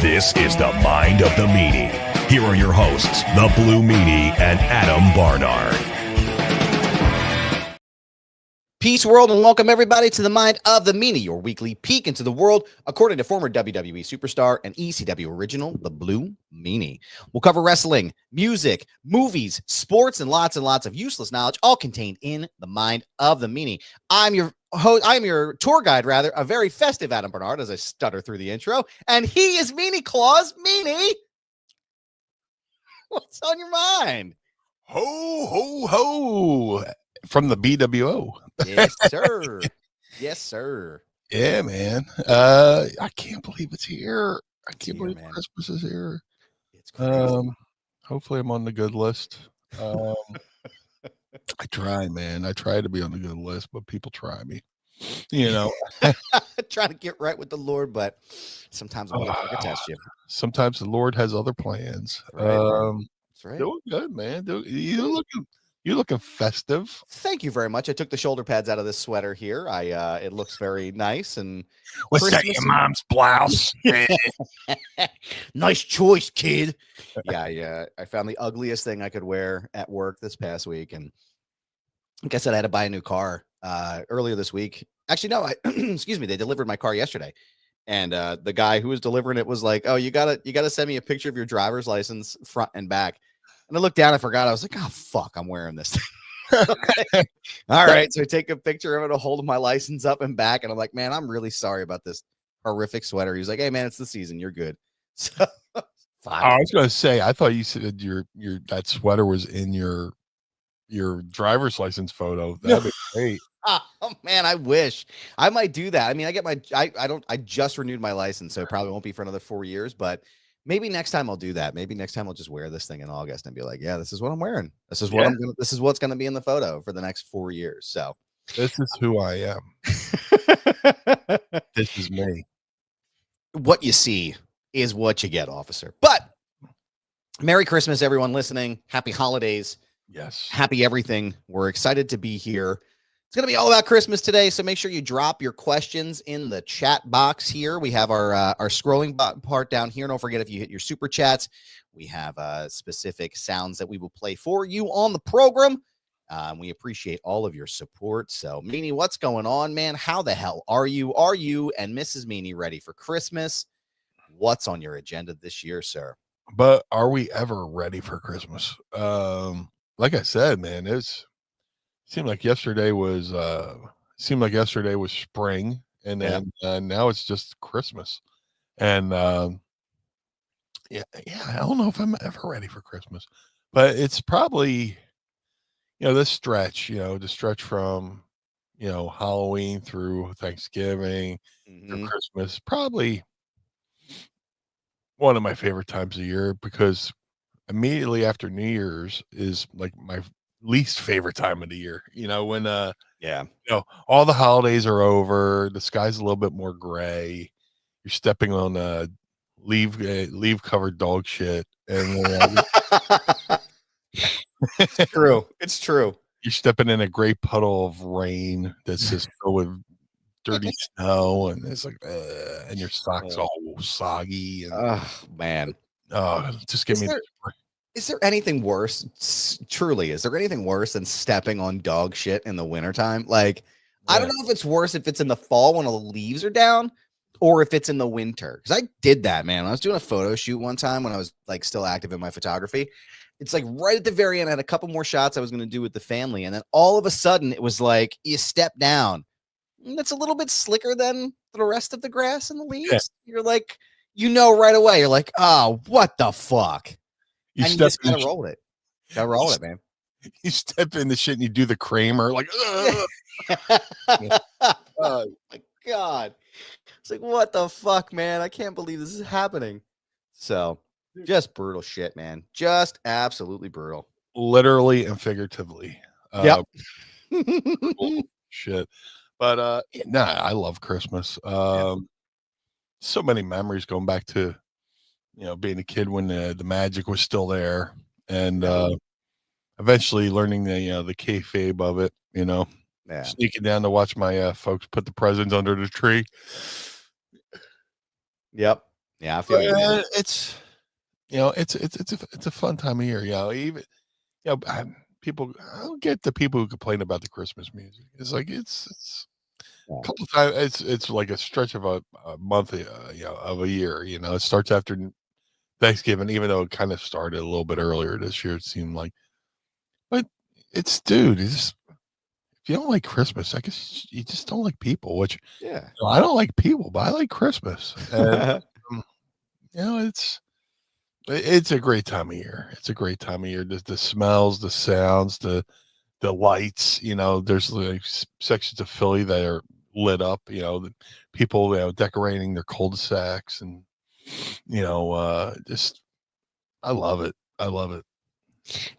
This is the Mind of the Meanie. Here are your hosts, the Blue Meanie and Adam Barnard. Peace, world, and welcome everybody to the Mind of the Meanie, your weekly peek into the world, according to former WWE superstar and ECW original, the Blue Meanie. We'll cover wrestling, music, movies, sports, and lots of useless knowledge, all contained in the Mind of the Meanie. I'm your host, I am your tour guide, rather, a very festive Adam Barnard, as I stutter through the intro, and he is Meanie Claus. Meanie, what's on your mind? Ho, ho, ho. From the BWO. Yes, sir. Yes, sir. Yeah, man. I can't believe it's here. I can't believe man. Christmas is here. It's crazy. Hopefully I'm on the good list. I try, man. I try to be on the good list, but people try me. You know, try to get right with the Lord, but sometimes I'm gonna test you. Sometimes the Lord has other plans. That's right. That's right. Doing good, man. You're looking festive. Thank you very much. I took the shoulder pads out of this sweater here. It looks very nice and What's Christmas that? Your mom's blouse. Nice choice, kid. Yeah. I found the ugliest thing I could wear at work this past week, and like I said, I had to buy a new car earlier this week. Actually, no, excuse me. They delivered my car yesterday, and the guy who was delivering it was like, "Oh, you gotta send me a picture of your driver's license front and back." And I looked down, I forgot. I was like, "Oh fuck, I'm wearing this thing." All right, so I take a picture of it, a hold of my license up and back, and I'm like, "Man, I'm really sorry about this horrific sweater." He's like, "Hey, man, it's the season. You're good." So, I was gonna say, I thought you said your that sweater was in your driver's license photo. That'd be great. Oh man, I wish I might do that. I mean, I just renewed my license, so it probably won't be for another 4 years, but maybe next time I'll do that. Maybe next time I'll just wear this thing in August and be like, "Yeah, this is what I'm wearing. This is what this is what's gonna be in the photo for the next 4 years." So this is who I am. This is me. What you see is what you get, officer. But Merry Christmas, everyone listening. Happy holidays. Yes. Happy everything. We're excited to be here. It's going to be all about Christmas today, so make sure you drop your questions in the chat box here. We have our scrolling part down here. Don't forget, if you hit your super chats, we have specific sounds that we will play for you on the program. We appreciate all of your support. So, Meanie, what's going on, man? How the hell are you? Are you and Mrs. Meanie ready for Christmas? What's on your agenda this year, sir? But are we ever ready for Christmas? Like I said, man, seemed like yesterday was spring, and then now it's just Christmas. And yeah, I don't know if I'm ever ready for Christmas, but it's probably, this stretch, the stretch from, Halloween through Thanksgiving through Christmas, probably one of my favorite times of year, because immediately after New Year's is like my least favorite time of the year. When all the holidays are over, the sky's a little bit more gray, you're stepping on leaf covered dog shit, and it's true you're stepping in a gray puddle of rain that's just filled with dirty snow, and it's like and your socks all soggy, and oh man, just give me Is there anything worse? Truly, is there anything worse than stepping on dog shit in the wintertime? Like, I don't know if it's worse if it's in the fall when all the leaves are down, or if it's in the winter. Because I did that, man. I was doing a photo shoot one time when I was like still active in my photography. It's like right at the very end, I had a couple more shots I was going to do with the family. And then all of a sudden it was like, you step down. And it's a little bit slicker than the rest of the grass and the leaves. Yeah. You're like, right away. You're like, oh, what the fuck? You just gotta roll it. Gotta roll it, man. You step in the shit and you do the Kramer, like, oh my God. It's like, what the fuck, man? I can't believe this is happening. So, just brutal shit, man. Just absolutely brutal. Literally and figuratively. Yep. Shit. But, I love Christmas. So many memories going back to, being a kid when the magic was still there, and eventually learning the kayfabe of it, sneaking down to watch my folks put the presents under the tree. Yep. Yeah, I feel you, man. It's it's a fun time of year. Even people. I don't get the people who complain about the Christmas music. It's like it's Yeah. a couple of times. It's like a stretch of a month, of a year. It starts after Thanksgiving, even though it kind of started a little bit earlier this year. It seemed like, but dude, if you don't like Christmas, I guess you just don't like people. Which Yeah. I don't like people, but I like Christmas, and um, it's a great time of year. It's a great time of year. The smells, the sounds, the lights. There's like sections of Philly that are lit up. The people decorating their cul-de-sacs, and just I love it. I love it.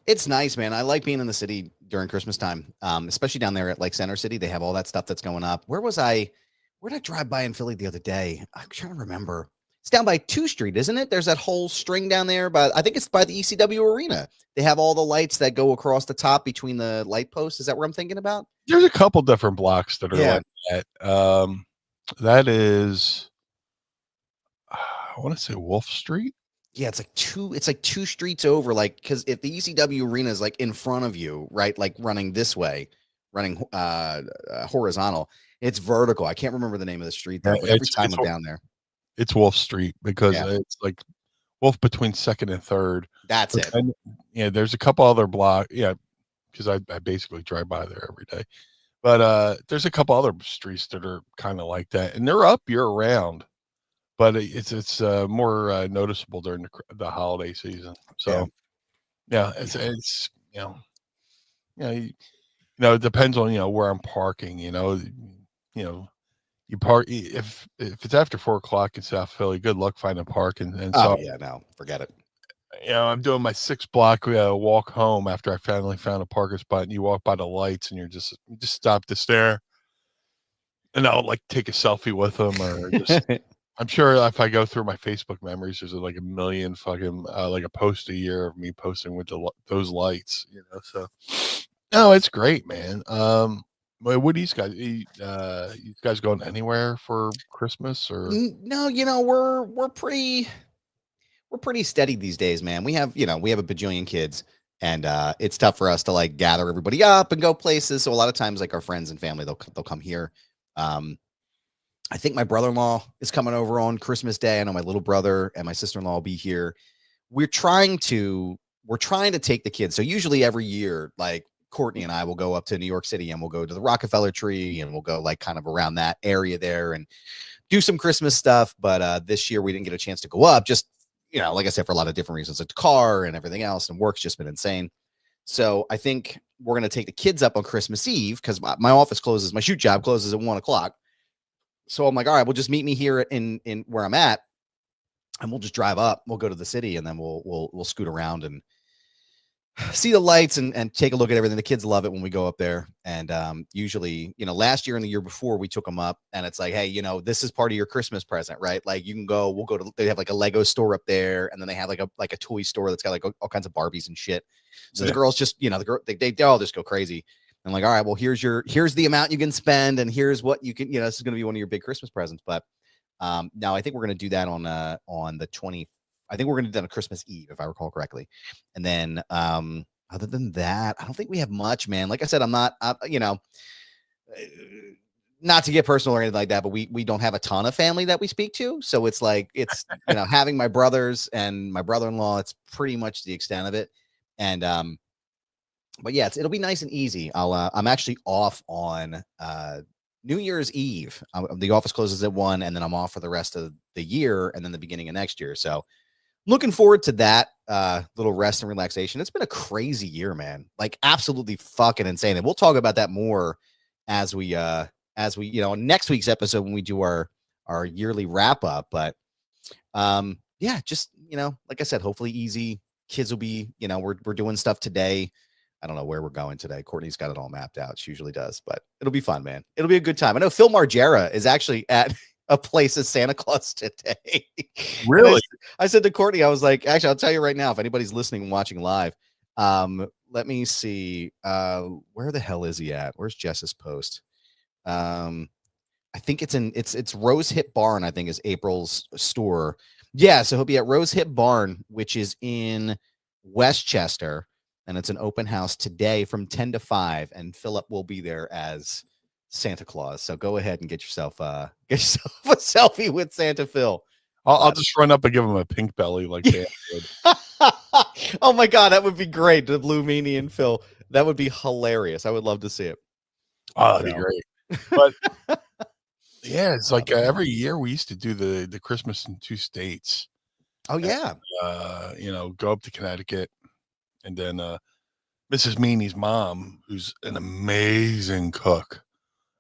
It's nice, man. I like being in the city during Christmas time, especially down there at like Center City. They have all that stuff that's going up. Where was I? Where did I drive by in Philly the other day? I'm trying to remember. It's down by 2 Street, isn't it? There's that whole string down there, but I think it's by the ECW arena. They have all the lights that go across the top between the light posts. Is that what I'm thinking about? There's a couple different blocks that are Yeah. like that. That is, I want to say Wolf Street. Yeah, it's like two streets over, like, because if the ECW arena is like in front of you, right, like running this way, running horizontal, it's vertical. I can't remember the name of the street Yeah, though, but every time I'm down there, it's Wolf Street because yeah, it's like Wolf between Second and Third. that's But it. then, yeah, there's a couple other block. Yeah, because I basically drive by there every day. But there's a couple other streets that are kind of like that, and they're up year round. But it's more noticeable during the holiday season. Yeah. So yeah, it's it depends on where I'm parking. You park if it's after 4 o'clock in South Philly. Good luck finding parking. And Oh so yeah, no, forget it. I'm doing my 6 block walk home after I finally found a parking spot. And you walk by the lights, and you just stop to stare, and I'll like take a selfie with them, or just. I'm sure if I go through my Facebook memories, there's like a million fucking like a post a year of me posting with those lights. So no, it's great, man. What do you guys going anywhere for Christmas or? No, we're pretty steady these days, man. We have a bajillion kids, and it's tough for us to like gather everybody up and go places. So a lot of times, like our friends and family, they'll come here. Um, I think my brother-in-law is coming over on Christmas Day. I know my little brother and my sister-in-law will be here. We're trying to we're trying to take the kids. So usually every year, like Courtney and I will go up to New York City and we'll go to the Rockefeller Tree and we'll go like kind of around that area there and do some Christmas stuff. But this year we didn't get a chance to go up. Just like I said, for a lot of different reasons, like the car and everything else, and work's just been insane. So I think we're gonna take the kids up on Christmas Eve because my office closes, my shoot job closes at 1 o'clock. So I'm like, all right, we'll just meet me here in where I'm at, and we'll just drive up. We'll go to the city, and then we'll scoot around and see the lights and take a look at everything. The kids love it when we go up there. And usually, last year and the year before, we took them up, and it's like, hey, this is part of your Christmas present, right? Like you can go. We'll go to. They have like a Lego store up there, and then they have like a toy store that's got like all kinds of Barbies and shit. So the girls just, the girl, they all just go crazy. I'm like, all right, well, here's the amount you can spend, and here's what you can, this is going to be one of your big Christmas presents. But now I think we're going to do that on the 20th. I think we're going to do that on Christmas Eve, if I recall correctly. And then other than that, I don't think we have much, man. Like I said, I'm not, not to get personal or anything like that, but we don't have a ton of family that we speak to. So it's like, it's, having my brothers and my brother-in-law, it's pretty much the extent of it. And but yeah, it'll be nice and easy. I'm actually off on New Year's Eve. The office closes at 1, and then I'm off for the rest of the year and then the beginning of next year. So looking forward to that little rest and relaxation. It's been a crazy year, man. Like absolutely fucking insane. And we'll talk about that more as we next week's episode when we do our yearly wrap up. But yeah, just like I said, hopefully easy. Kids will be, we're doing stuff today. I don't know where we're going today. Courtney's got it all mapped out. She usually does, but it'll be fun, man. It'll be a good time. I know Phil Margera is actually at a place as Santa Claus today. Really? I said to Courtney, I was like, actually, I'll tell you right now, if anybody's listening and watching live, let me see. Where the hell is he at? Where's Jess's post? I think it's Rose Hip Barn, I think is April's store. Yeah, so he'll be at Rose Hip Barn, which is in Westchester, and it's an open house today from 10 to 5, and Philip will be there as Santa Claus. So go ahead and get yourself a selfie with Santa Phil. I'll just run up and give him a pink belly like that would. Oh my god, that would be great. The Blue Meanie and Phil. That would be hilarious. I would love to see it. Oh, that'd be great. But yeah, it's like man. every year we used to do the Christmas in 2 states. Oh yeah. And, go up to Connecticut, and then Mrs. Meanie's mom, who's an amazing cook.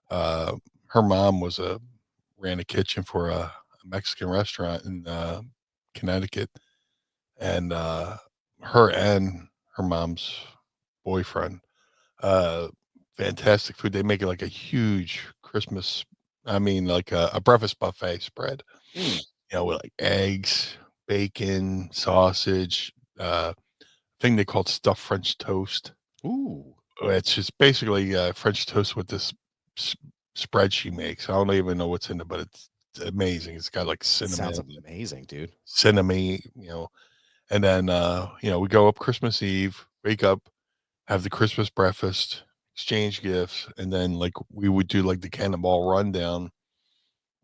Her mom ran a kitchen for a Mexican restaurant in Connecticut, and her and her mom's boyfriend, fantastic food. They make it like a huge Christmas. I mean, like a breakfast buffet spread. With like eggs, bacon, sausage, thing they called stuffed French toast. Ooh. It's just basically French toast with this spread she makes. I don't even know what's in it, but it's amazing. It's got like cinnamon. Sounds amazing, dude. Cinnamon, and then we go up Christmas Eve, wake up, have the Christmas breakfast, exchange gifts, and then like we would do like the Cannonball Run down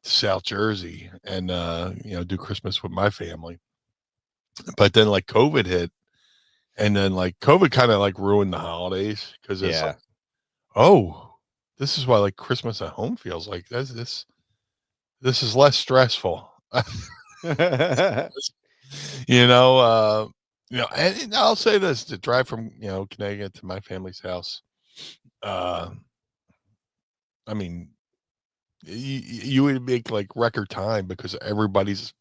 to South Jersey and do Christmas with my family. But then like COVID hit, and then like COVID kind of like ruined the holidays because it's like, oh, this is why like Christmas at home feels like this is less stressful. And I'll say this: to drive from Connecticut to my family's house, I mean, you would make like record time because everybody's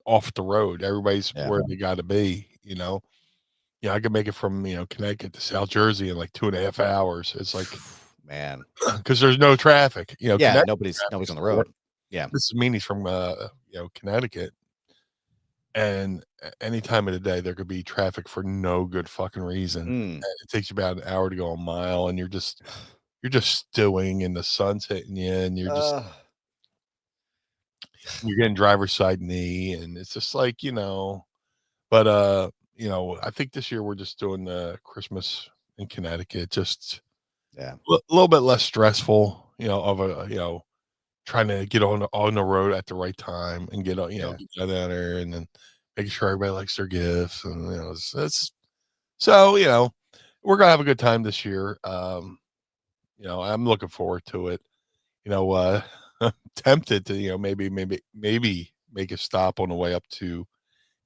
off the road. Everybody's where they got to be. I could make it from Connecticut to South Jersey in like 2.5 hours. It's like, man, because there's no traffic. Nobody's on the road. Yeah, this is Meanie's from Connecticut, and any time of the day there could be traffic for no good fucking reason. And it takes you about an hour to go a mile, and you're just stewing, and the sun's hitting you, and you're getting driver's side knee, and it's just like But I think this year we're just doing the Christmas in Connecticut, just a little bit less stressful. Trying to get on the road at the right time and get down there, and then making sure everybody likes their gifts, and we're gonna have a good time this year. I'm looking forward to it. Tempted to maybe make a stop on the way up to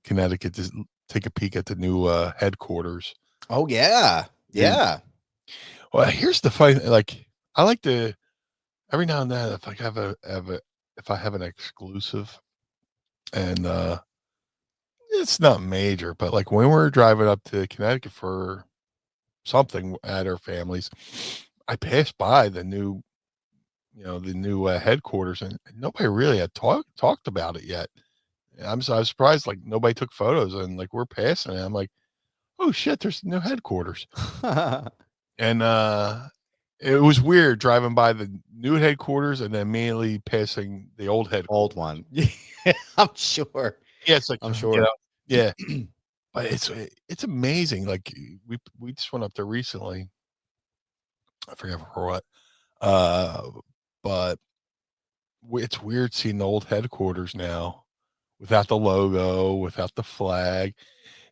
Connecticut to take a peek at the new headquarters. Oh yeah. Well, here's the funny, like I like to every now and then if I have if I have an exclusive, and it's not major, but like when we're driving up to Connecticut for something at our families, I passed by the new headquarters, and nobody really had talked about it yet. I was surprised, like nobody took photos, and like we're passing it. I'm like, oh shit, there's new headquarters. And it was weird driving by the new headquarters and then immediately passing the old headquarters. Old one. I'm sure. Yeah, it's like, I'm sure. Yeah. But it's amazing. Like we just went up there recently. I forget for what. But it's weird seeing the old headquarters now without the logo, without the flag.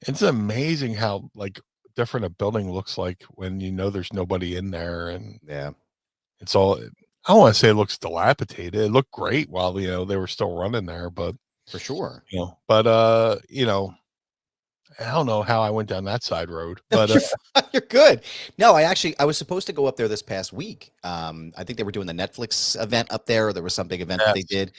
It's amazing how like different a building looks like when there's nobody in there, and it's all. I don't want to say it looks dilapidated. It looked great while they were still running there, but for sure. But I don't know how I went down that side road, but you're good. No, I was supposed to go up there this past week. I think they were doing the Netflix event up there, or there was some big event that they did.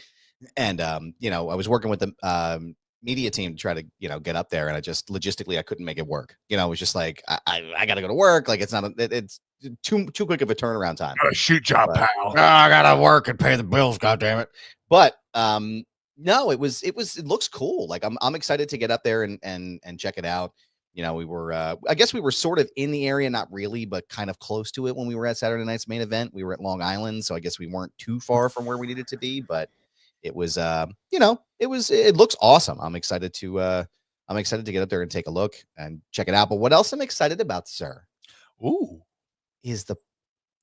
And I was working with the media team to try to get up there, and I just logistically I couldn't make it work. It was just like I got to go to work. Like it's not it's too quick of a turnaround time. Got a shoot job, pal. I gotta work and pay the bills. God damn it! But no, it looks cool. Like I'm excited to get up there and check it out. We were I guess we were sort of in the area, not really, but kind of close to it when we were at Saturday night's main event. We were at Long Island, so I guess we weren't too far from where we needed to be, but it was it looks awesome. I'm excited to get up there and take a look and check it out. But what else I'm excited about, sir, Ooh. is the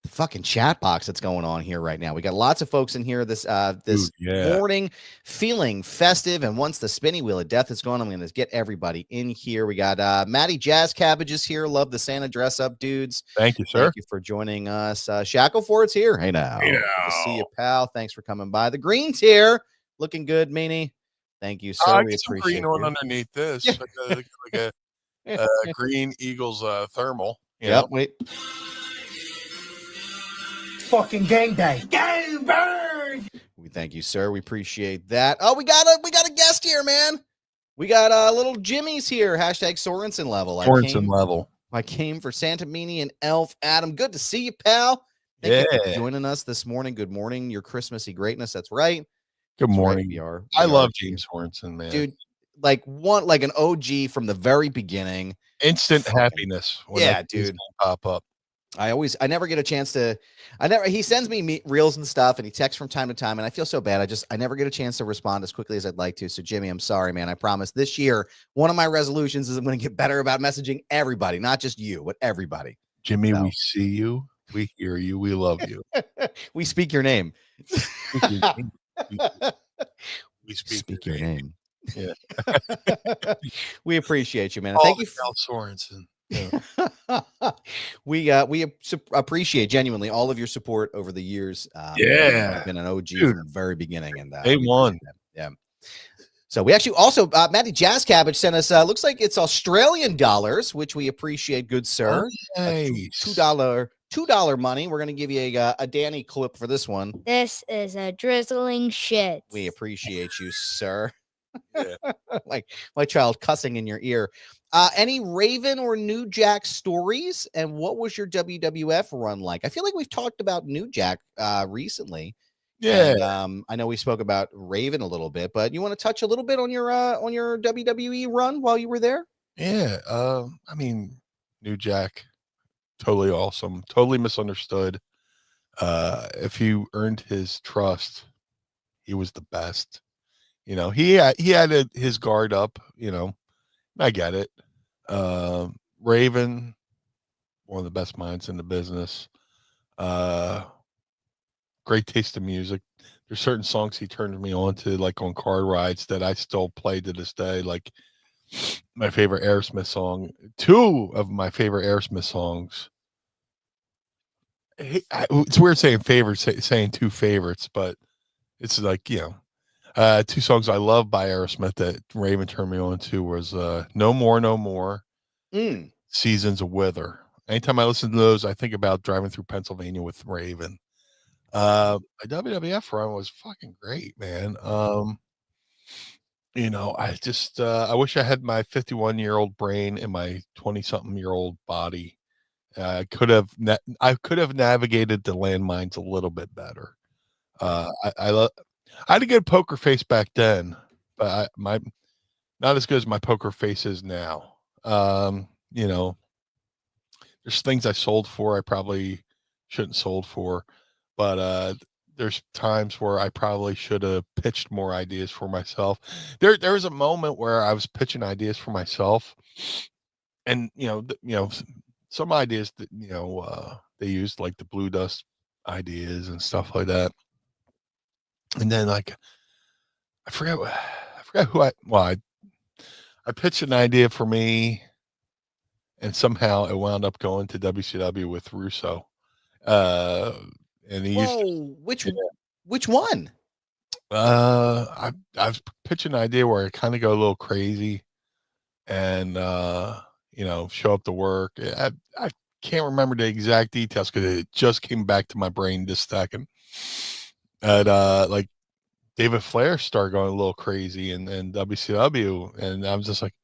fucking chat box that's going on here right now. We got lots of folks in here this Dude, yeah. morning, feeling festive. And once the spinning wheel of death is gone, I'm going to get everybody in here. We got Maddie Jazz Cabbages here. Love the Santa dress up, dudes. Thank you, sir. Thank you for joining us. Shackleford's here. Hey now. Hey Good to see now. you, pal. Thanks for coming by. The Green's here. Looking good, Meanie. Thank you, sir. I We get some appreciate green on you. underneath this. Like a Green Eagles thermal. Yep. Wait. Fucking game day. Game burn. We thank you, sir. We appreciate that. Oh, we got a guest here, man. We got little Jimmy's here. Hashtag Sorensen level. Sorensen level. I came for Santa Meanie and Elf Adam. Good to see you, pal. Thank you for joining us this morning. Good morning, your Christmassy greatness. That's right. Good morning. Right. We are. I love James Sorensen, man. Dude, like an OG from the very beginning. Instant happiness when dude. Pop up. I never get a chance to, he sends me reels and stuff and he texts from time to time and I feel so bad. I never get a chance to respond as quickly as I'd like to. So Jimmy, I'm sorry, man. I promise this year, one of my resolutions is I'm going to get better about messaging everybody, not just you, but everybody. Jimmy, we see you. We hear you. We love you. We speak your name. We speak your name. Yeah. We appreciate you, man. Oh, thank you, Sorensen. Yeah. We appreciate genuinely all of your support over the years. You've been an OG from the very beginning, and they won. Yeah. So we actually also Matty Jazz Cabbage sent us looks like it's Australian dollars, which we appreciate, good sir. Oh, nice. $2 money. We're gonna give you a Danny clip for this one. This is a drizzling shit. We appreciate you, sir. Yeah. Like my child cussing in your ear. Any Raven or New Jack stories? And what was your WWF run like? I feel like we've talked about New Jack recently. Yeah. And, I know we spoke about Raven a little bit, but you want to touch a little bit on your WWE run while you were there? Yeah. I mean, New Jack, totally awesome, totally misunderstood. If you earned his trust, he was the best. You know, he had his guard up, you know. I get it. Raven, one of the best minds in the business. Great taste of music. There's certain songs he turned me on to, like on car rides, that I still play to this day. Like my favorite Aerosmith song, two of my favorite Aerosmith songs. It's weird saying favorites, saying two favorites, but it's like, you know, two songs I love by Aerosmith that Raven turned me on to was No More, No More, Seasons of Wither. Anytime I listen to those, I think about driving through Pennsylvania with Raven. My WWF run was fucking great, man. You know, I just I wish I had my 51-year-old brain in my 20-something-year-old body. I could have navigated the landmines a little bit better. I had a good poker face back then, but not as good as my poker face is now. You know, there's things I sold for I probably shouldn't sold for, but there's times where I probably should have pitched more ideas for myself. There was a moment where I was pitching ideas for myself, and you know, some ideas that they used, like the Blue Dust ideas and stuff like that. And then like I forgot who I pitched an idea for me, and somehow it wound up going to WCW with Russo. And he which one? I was pitching an idea where I kind of go a little crazy and show up to work. I can't remember the exact details because it just came back to my brain this second. And like David Flair started going a little crazy and WCW, and I was just like,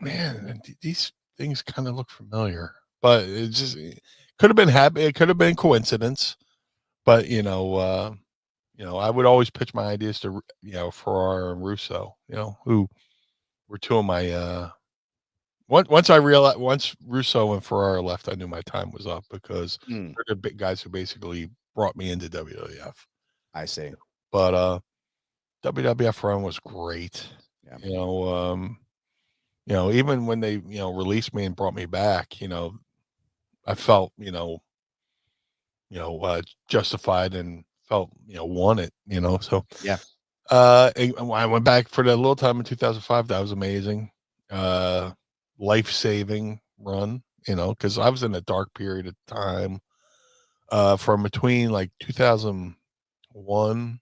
man, these things kind of look familiar, but it just could have been happy. It could have been coincidence, but I would always pitch my ideas to Ferrara and Russo, who were two of my. Once Russo and Ferrara left, I knew my time was up because they're the big guys who basically brought me into WWF. I see. But WWF run was great. Yeah. Even when they released me and brought me back, I felt justified and felt wanted. So Yeah. and when I went back for that little time in 2005. That was amazing. Life-saving run, because I was in a dark period of time from between like 2001,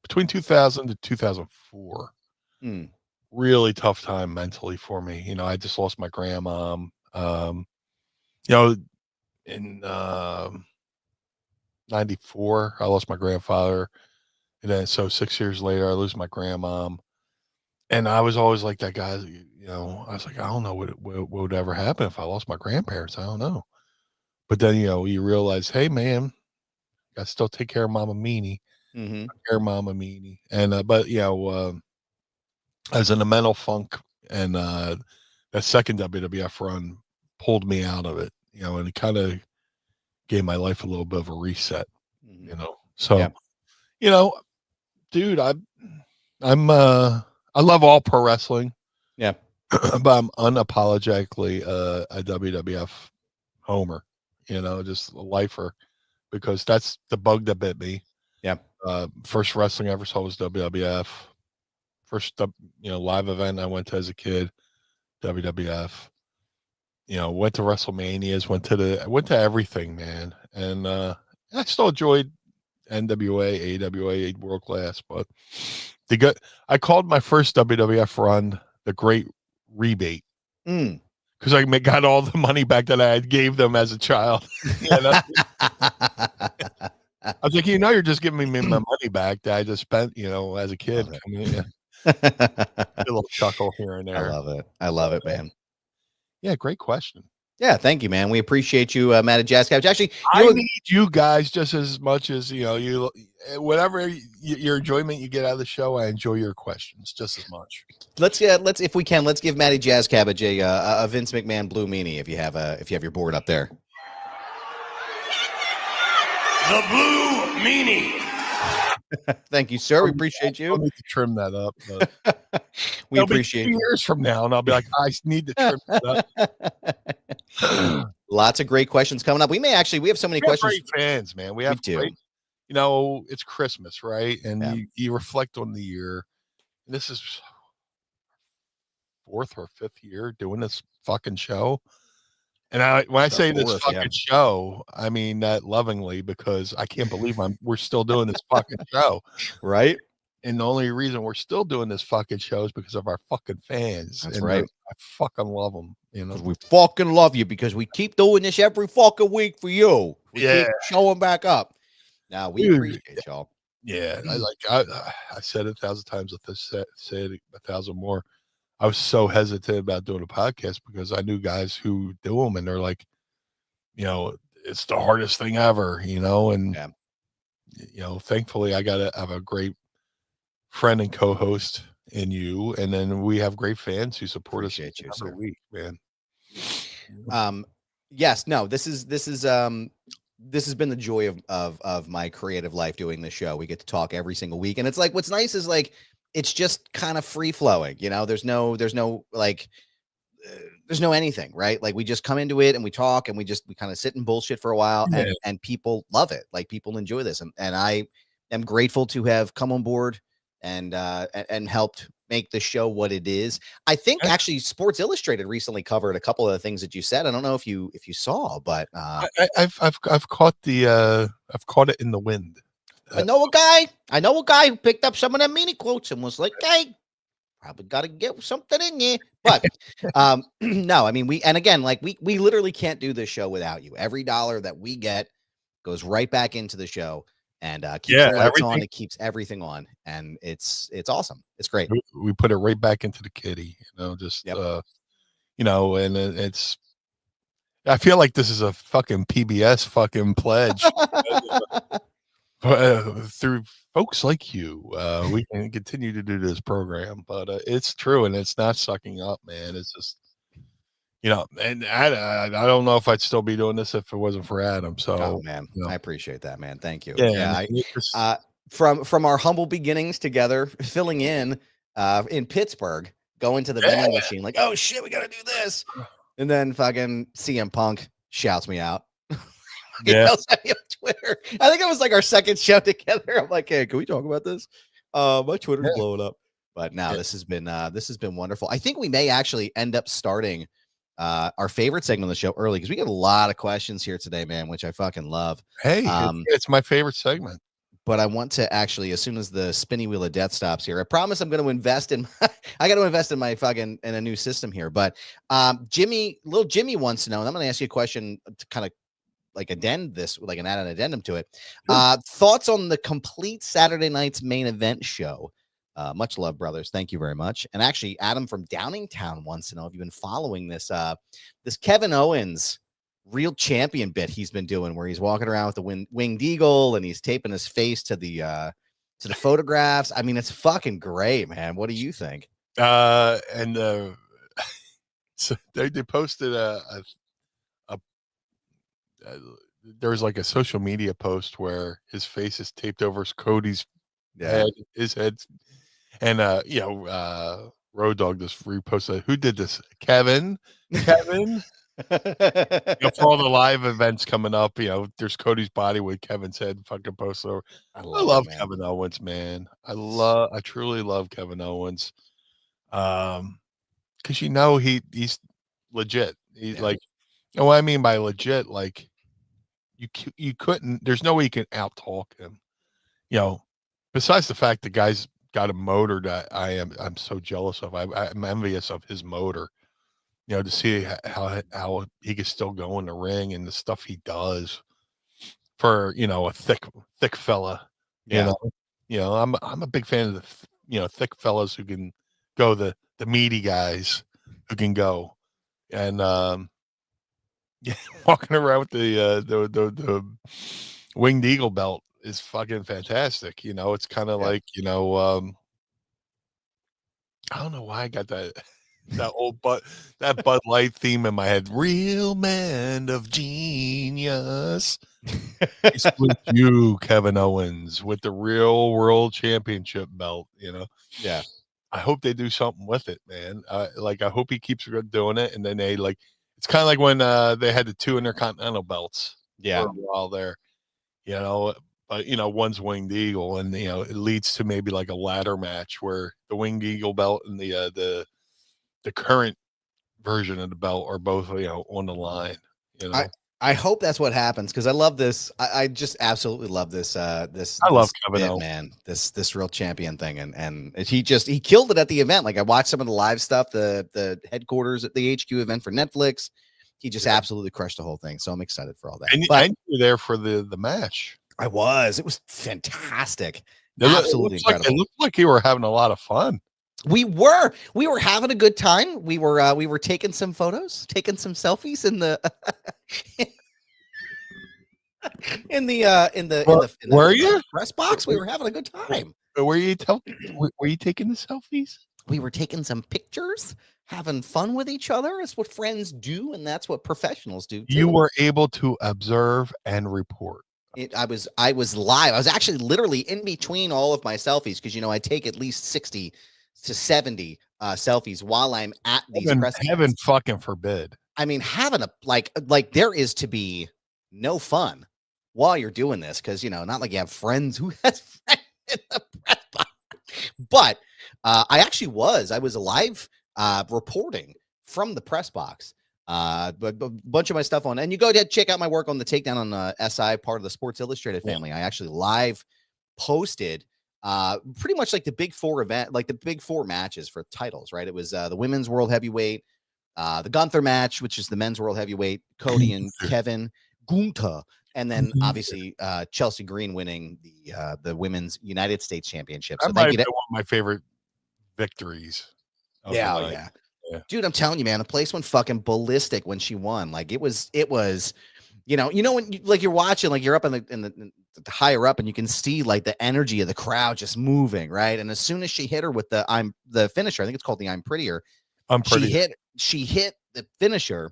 between 2000 to 2004. Mm. Really tough time mentally for me. I just lost my grandma. You know, in 94, I lost my grandfather. And then so 6 years later, I lose my grandma. And I was always like that guy, I was like, I don't know what would ever happen if I lost my grandparents. I don't know. But then, you realize, hey, man, I still take care of Mama Meanie. Mm-hmm. Take care of Mama Meanie. And, but, I was in a mental funk. And that second WWF run pulled me out of it, and it kind of gave my life a little bit of a reset, Mm-hmm. So, Yeah. Dude, I love all pro wrestling. Yeah. But I'm unapologetically a WWF homer, just a lifer, because that's the bug that bit me. Yeah. First wrestling I ever saw was WWF. First live event I went to as a kid, WWF. Went to WrestleManias, went to everything, man. And I still enjoyed NWA, AWA, World Class, but I called my first WWF run the Great Rebate. Mm. Because I got all the money back that I gave them as a child. I was like, you're just giving me my money back that I just spent, as a kid. A little chuckle here and there. I love it, man. Yeah, great question. Yeah, thank you, man. We appreciate you, Matt at Jazz Couch. Actually, I need you guys just as much as whatever your enjoyment you get out of the show. I enjoy your questions just as much. Let's if we can, let's give Matty Jazz Cabbage a Vince McMahon blue meanie if you have your board up there. The blue meanie. Thank you, sir. We appreciate you. I'll need to trim that up. But we appreciate you. Years from now, and I'll be like, I need to trim that up. Lots of great questions coming up. We have so many questions. Great fans, man. We have great, it's Christmas, right? And you reflect on the year. This is 4th or 5th year doing this fucking show. And when I say this fucking show, I mean that lovingly, because I can't believe we're still doing this fucking show. Right. And the only reason we're still doing this fucking show is because of our fucking fans. That's right. I fucking love them. We fucking love you because we keep doing this every fucking week for you. We keep showing back up. Now we appreciate y'all. Yeah. I said it 1,000 times. I'll say it 1,000 more. I was so hesitant about doing a podcast because I knew guys who do them and they're like, it's the hardest thing ever, and, thankfully I have a great friend and co-host in you. And then we have great fans who support us every week, man. Yes, no, this has been the joy of my creative life doing this show. We get to talk every single week. And it's like, what's nice is like, it's just kind of free flowing, there's no anything, right? Like we just come into it and we talk and we kind of sit and bullshit for a while and people love it. Like people enjoy this. And I am grateful to have come on board and helped make the show what it is. I think actually Sports Illustrated recently covered a couple of the things that you said. I don't know if you saw, but I've caught it in the wind. I know a guy who picked up some of them Meanie quotes and was like, hey, probably got to get something in you. But no, I mean, we literally can't do this show without you. Every dollar that we get goes right back into the show and keeps the lights on. It keeps everything on. And it's awesome. It's great. We put it right back into the kitty, and it's, I feel like this is a fucking PBS fucking pledge. Through folks like you, we can continue to do this program, but it's true, and it's not sucking up, man. It's just, and I don't know if I'd still be doing this if it wasn't for Adam. So, man, I appreciate that, man. Thank you. Yeah. from our humble beginnings together, filling in Pittsburgh, going to the vending machine, like, oh shit, we gotta do this. And then fucking CM Punk shouts me out. He yells at me on Twitter. I think it was like our second show together. I'm like, hey, can we talk about this? My Twitter's blowing up. But now this has been wonderful. I think we may actually end up starting our favorite segment of the show early because we get a lot of questions here today, man, which I fucking love. Hey, it's my favorite segment. But I want to actually, as soon as the spinny wheel of death stops here, I promise I'm going to invest in. I got to invest in my fucking in a new system here. But little Jimmy wants to know, and I'm going to ask you a question to kind of like addend this, like add an addendum to it. Thoughts on the complete Saturday night's main event show? Much love, brothers. Thank you very much. And actually, Adam from Downingtown wants to know if you've been following this this Kevin Owens real champion bit he's been doing, where he's walking around with the winged eagle and he's taping his face to the photographs. I mean, it's fucking great, man. What do you think? And so they posted there was like a social media post where his face is taped over Cody's head, his head, and Road Dogg just reposted, who did this? Kevin. For all the live events coming up, there's Cody's body with Kevin's head fucking posted over. I love Kevin Owens, man. I truly love Kevin Owens. Because he's legit. He's like, what I mean by legit, like you couldn't. There's no way you can out talk him. Besides the fact the guy's got a motor that I'm so jealous of. I'm envious of his motor. To see how he can still go in the ring and the stuff he does for a thick fella. I'm a big fan of the thick fellas who can go, the meaty guys who can go, and walking around with the winged eagle belt is fucking fantastic. It's kind of like I don't know why I got that. That Bud Light theme in my head. Real man of genius. It's with you, Kevin Owens, with the real world championship belt. Yeah. I hope they do something with it, man. I hope he keeps doing it, and then they it's kind of like when they had the 2 intercontinental belts. Yeah. For a while there, but one's winged eagle, and it leads to maybe like a ladder match where the winged eagle belt and the current version of the belt are both on the line. I hope that's what happens, because I love this. I just absolutely love this. I love Kevin Owens, man. This real champion thing, and he killed it at the event. Like, I watched some of the live stuff, the headquarters at the HQ event for Netflix. He just absolutely crushed the whole thing. So I'm excited for all that. And you were there for the match. I was. It was fantastic. Absolutely incredible. It looked like you were having a lot of fun. We were having a good time. We were taking some photos, taking some selfies in the were you press box. We were having a good time. Were you taking the selfies? We were taking some pictures, having fun with each other. It's what friends do, and that's what professionals do too. You were able to observe and report. I was live. I was actually literally in between all of my selfies, because I take at least 60 to 70 selfies while I'm at these press. Heaven fucking forbid. I mean, having a like there is to be no fun while you're doing this, because not like you have friends who has friends in the press box. But I was live reporting from the press box. But a bunch of my stuff on, and you go ahead, check out my work on the Takedown on the SI, part of the Sports Illustrated family. I actually live posted pretty much like the big 4 event, like the big 4 matches for titles, right? It was the women's world heavyweight, the Gunther match, which is the men's world heavyweight, Cody and Kevin Gunther, and then obviously Chelsea Green winning the women's United States Championship. So that might be one of my favorite victories. Yeah. Dude, I'm telling you, man, the place went fucking ballistic when she won. Like, it was, when you're watching, like, you're up in the higher up, and you can see like the energy of the crowd just moving, right? And as soon as she hit her with the finisher, I think it's called the I'm Prettier. She hit the finisher,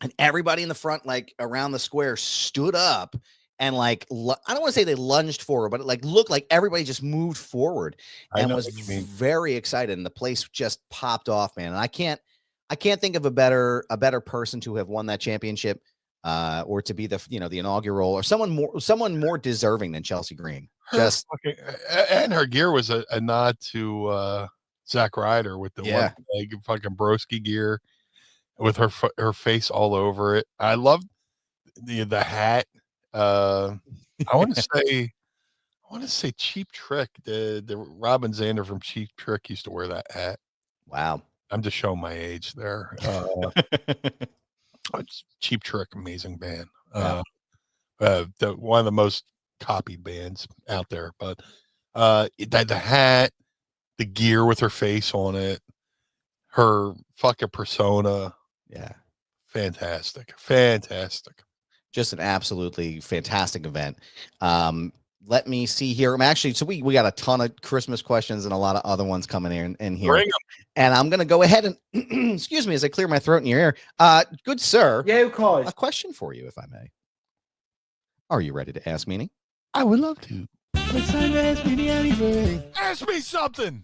and everybody in the front, like around the square, stood up and like I don't want to say they lunged forward, but it like looked like everybody just moved forward I and know was what you mean. very excited, and the place just popped off, man. And I can't think of a better person to have won that championship, or to be the the inaugural, or someone more deserving than Chelsea Green. Just And her gear was a nod to Zack Ryder with the one leg fucking broski gear with her face all over it. I love the hat. I want to say Cheap Trick. The Robin Zander from Cheap Trick used to wear that hat. wow. I'm just showing my age there. Cheap Trick, amazing band. Yeah. One of the most copied bands out there. But the hat, the gear with her face on it, her fucking persona, Yeah. fantastic. Just an absolutely fantastic event. Let me see here. I'm actually, so we got a ton of Christmas questions and a lot of other ones coming in here. Bring 'em. And I'm going to go ahead and excuse me as I clear my throat in your ear. Good sir. Yeah, of course. A question for you, if I may. Are you ready to ask Meanie? I would love to. It's time to ask me anything. Ask me something.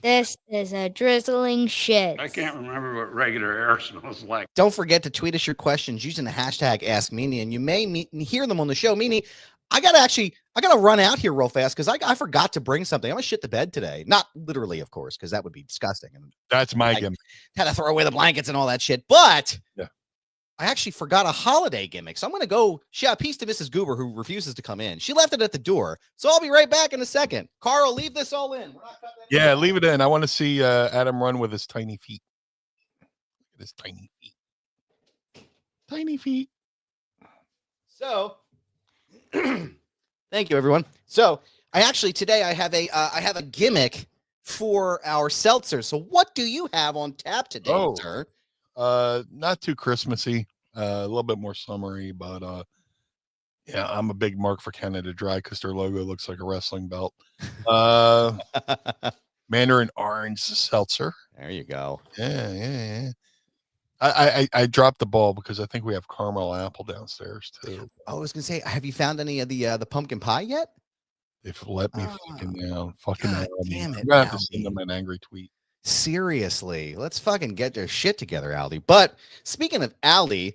This is a drizzling shit. I can't remember what regular air smells like. Don't forget to tweet us your questions using the hashtag AskMeanie, and you may hear them on the show. Meanie, I gotta run out here real fast because I forgot to bring something. I'm gonna shit the bed today. Not literally, of course, because that would be disgusting. And That's my gimmick. had to throw away the blankets and all that shit. But yeah, I actually forgot a holiday gimmick. So I'm gonna go shout peace to Mrs. Goober, who refuses to come in. She left it at the door. So I'll be right back in a second. Carl, leave this all in. We're not cutting yeah, leave it in. I want to see Adam run with his tiny feet. Look at his tiny feet. Tiny feet. So thank you, everyone. So I actually today I have a gimmick for our seltzer. So what do you have on tap today, sir? Not too Christmassy, a little bit more summery, but yeah, I'm a big Mark for Canada Dry because their logo looks like a wrestling belt. Mandarin Orange Seltzer. There you go. Yeah. I dropped the ball because I think we have caramel apple downstairs too. I was gonna say, have you found any of the pumpkin pie yet? If let me fucking down, fucking God damn it, I'm gonna have to send them an angry tweet. Seriously, let's fucking get their shit together, Aldi. But speaking of Aldi,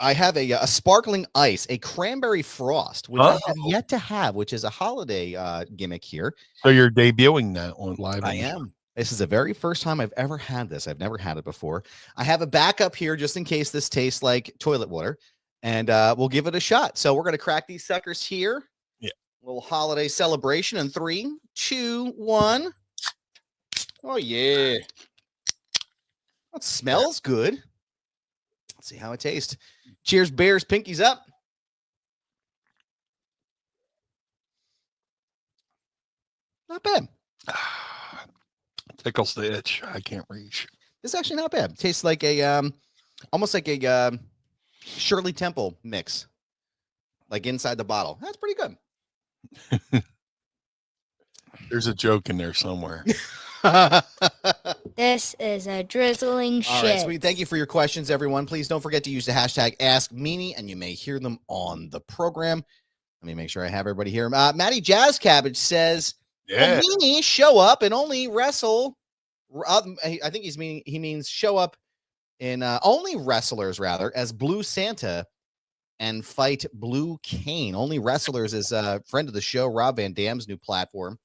I have a sparkling ice, a cranberry frost, which I have yet to have, which is a holiday gimmick here. So you're debuting that on live? I am. This is the very first time I've ever had this. I've never had it before. I have a backup here just in case this tastes like toilet water, and we'll give it a shot. So we're gonna crack these suckers here. Yeah. Little holiday celebration in 3, 2, 1. Oh yeah. That smells good. Let's see how it tastes. Cheers, bears, pinkies up. Not bad. Tickles the itch. I can't reach. This is actually not bad. Tastes like a almost like a Shirley Temple mix. Like inside the bottle. That's pretty good. There's a joke in there somewhere. This is a drizzling All shit. right, sweet. Thank you for your questions, everyone. Please don't forget to use the hashtag AskMeanie, and you may hear them on the program. Let me make sure I have everybody here. Maddie Jazz Cabbage says, Yeah. Meanie show up and only wrestle. I think he means show up in only wrestlers, rather, as Blue Santa and fight Blue Cane. Only Wrestlers is a friend of the show, Rob Van Dam's new platform.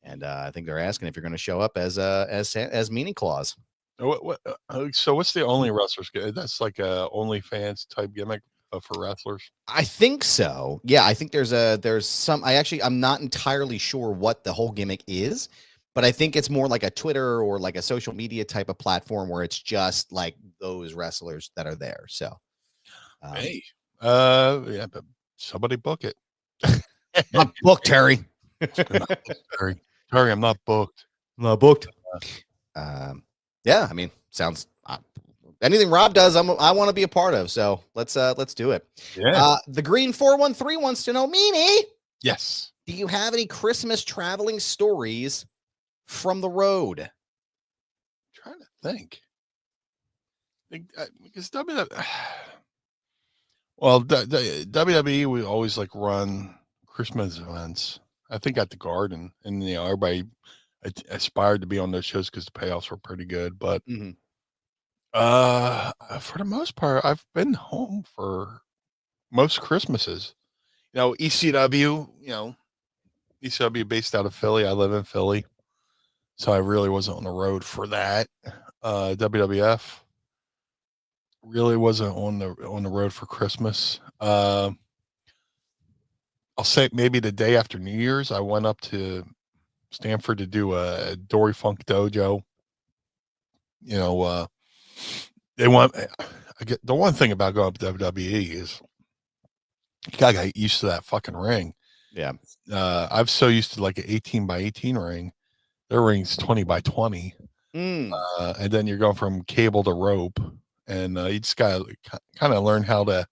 And I think they're asking if you're going to show up as Meanie Claus. So what's the only wrestlers? That's like a OnlyFans type gimmick for wrestlers. I think so. Yeah, I think there's some. I'm not entirely sure what the whole gimmick is, but I think it's more like a Twitter or like a social media type of platform where it's just like those wrestlers that are there. So, Hey, yeah, but somebody book it. I'm booked, Terry. Terry, I'm not booked. I'm not booked. Yeah, I mean, sounds anything Rob does, I want to be a part of. So let's do it. Yeah. The Green 413 wants to know, Meanie, Yes. do you have any Christmas traveling stories from the road? Trying to think. Because well, WWE we always like run Christmas events. I think at the Garden, and everybody aspired to be on those shows because the payoffs were pretty good. But Mhm. for the most part, I've been home for most Christmases. ECW. ECW based out of Philly. I live in Philly, so I really wasn't on the road for that. WWF really wasn't on the road for Christmas. I'll say maybe the day after New Year's, I went up to Stanford to do a Dory Funk Dojo. They want. I get the one thing about going up to WWE is you gotta get used to that fucking ring. Yeah. I'm so used to like an 18 by 18 ring. Their ring's 20 by 20. Mm. And then you're going from cable to rope, and you just gotta kind of learn how to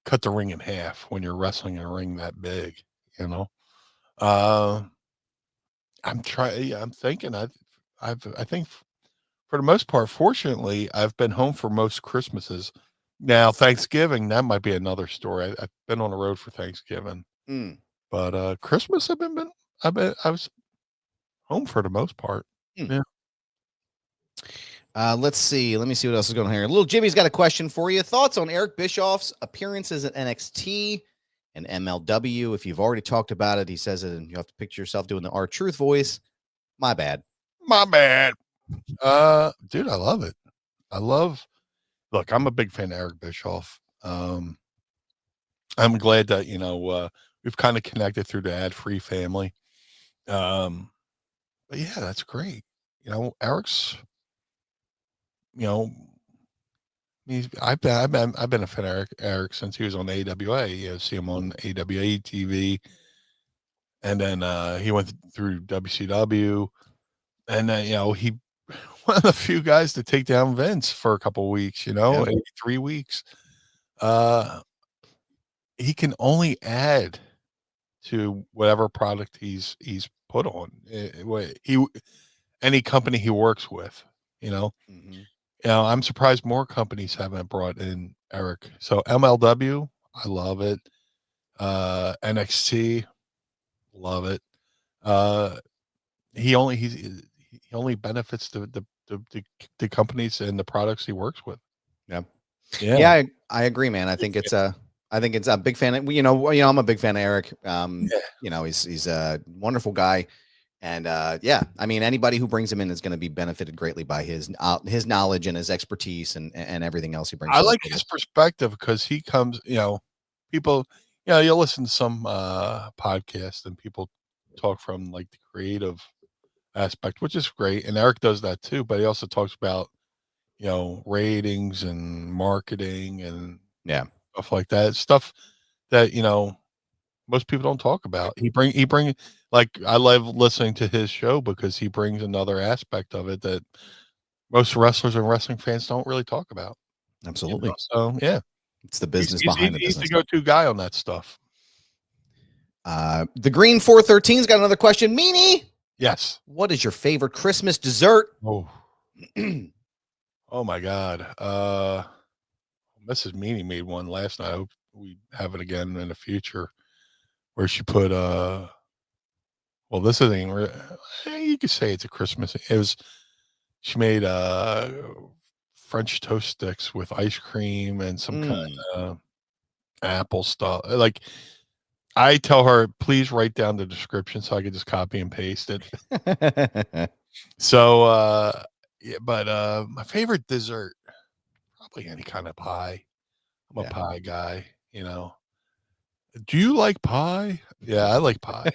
cut the ring in half when you're wrestling in a ring that big. You know, uh, I'm trying. Yeah, I'm thinking. I think for the most part, fortunately, I've been home for most Christmases. Now, Thanksgiving, that might be another story. I've been on the road for Thanksgiving, Mm. but Christmas, I was home for the most part. Hmm. Yeah. Let's see. Let me see what else is going on here. Little Jimmy's got a question for you. Thoughts on Eric Bischoff's appearances at NXT and MLW? If you've already talked about it, he says it, and you have to picture yourself doing the R-Truth voice. My bad. My bad. Dude, I love it. Look, I'm a big fan of Eric Bischoff. I'm glad that, we've kind of connected through the ad-free family. But yeah, that's great. Eric's, I've been a fan of Eric since he was on AWA. See him on AWA TV, and then he went through WCW, and then he one of the few guys to take down Vince for a couple of weeks. Yeah. 3 weeks. He can only add to whatever product he's put on. Any company he works with. Mhm. I'm surprised more companies haven't brought in Eric. So MLW, I love it. NXT, love it. He only benefits the companies and the products he works with. Yeah. Yeah. Yeah, I agree, man. I think it's a big fan of, I'm a big fan of Eric. He's a wonderful guy. And yeah, I mean, anybody who brings him in is going to be benefited greatly by his knowledge and his expertise and everything else he brings. I like his perspective because he comes, people, you'll listen to some podcasts and people talk from like the creative aspect, which is great. And Eric does that too, but he also talks about, ratings and marketing and stuff like that. Stuff that, most people don't talk about. He bring like I love listening to his show because he brings another aspect of it that most wrestlers and wrestling fans don't really talk about. Absolutely. So yeah, it's the business behind the he's business. the go-to guy on that stuff. The Green 413's got another question. Meanie, yes. What is your favorite Christmas dessert? Oh, oh my God. Mrs. Meanie made one last night. I hope we have it again in the future. Where she put well, this isn't even you could say it's a Christmas. She made French toast sticks with ice cream and some kind of apple stuff. Like I tell her, please write down the description so I could just copy and paste it. So yeah, but my favorite dessert, probably any kind of pie. I'm a pie guy, Do you like pie? Yeah, I like pie.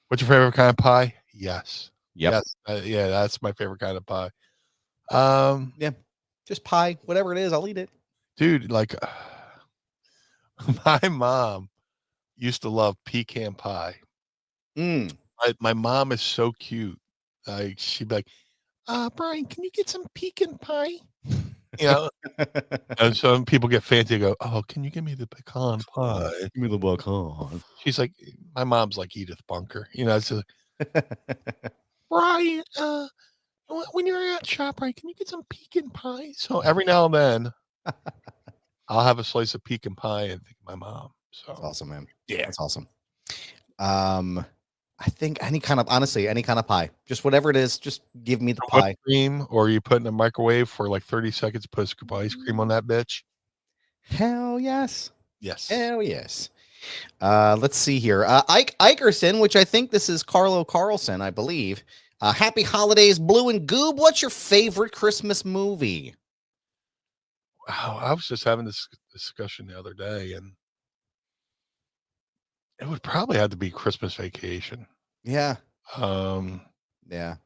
What's your favorite kind of pie? Yes. Yep. Yes. Yeah, that's my favorite kind of pie. Yeah, just pie, whatever it is, I'll eat it. Dude, like my mom used to love pecan pie. My mom is so cute. Like she'd be like, Brian, can you get some pecan pie? And some people get fancy and go, oh, can you give me the pecan pie? Give me the pecan. She's like, my mom's like Edith Bunker. It's like, Brian, When you're at ShopRite, can you get some pecan pie? So every now and then, I'll have a slice of pecan pie and think of my mom. That's So awesome, man. yeah, That's awesome. I think any kind of pie, just whatever it is, just give me the whipped pie. cream, or you put in a microwave for like 30 seconds, put a scoop of ice cream on that bitch. Hell yes. Yes. Hell yes. Let's see here. Ike Ikerson, which I think this is Carlo Carlson, I believe. Happy holidays, Blue and Goob. What's your favorite Christmas movie? Wow, I was just having this discussion the other day, and it would probably have to be Christmas Vacation. Yeah. Um, Yeah.